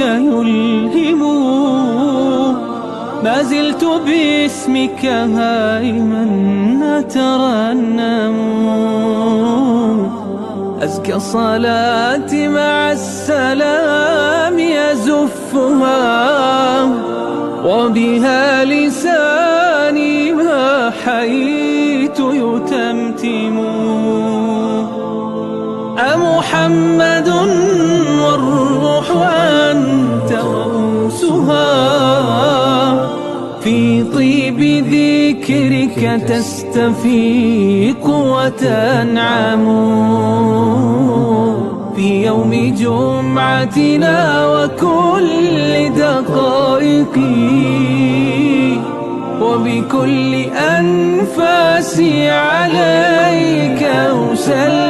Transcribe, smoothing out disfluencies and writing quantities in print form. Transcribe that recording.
يلهم، ما زلت باسمك هائما أترنم. أزكى صلاتي مع السلام يزفها، وبها لساني ما حييت يتمتم. أمحمد والروح أنت وأنسها، في طيب ذكرك تستفيق وتنعم. في يوم جمعتنا وكل دقائقي، وبكل أنفاسي عليك أسلم.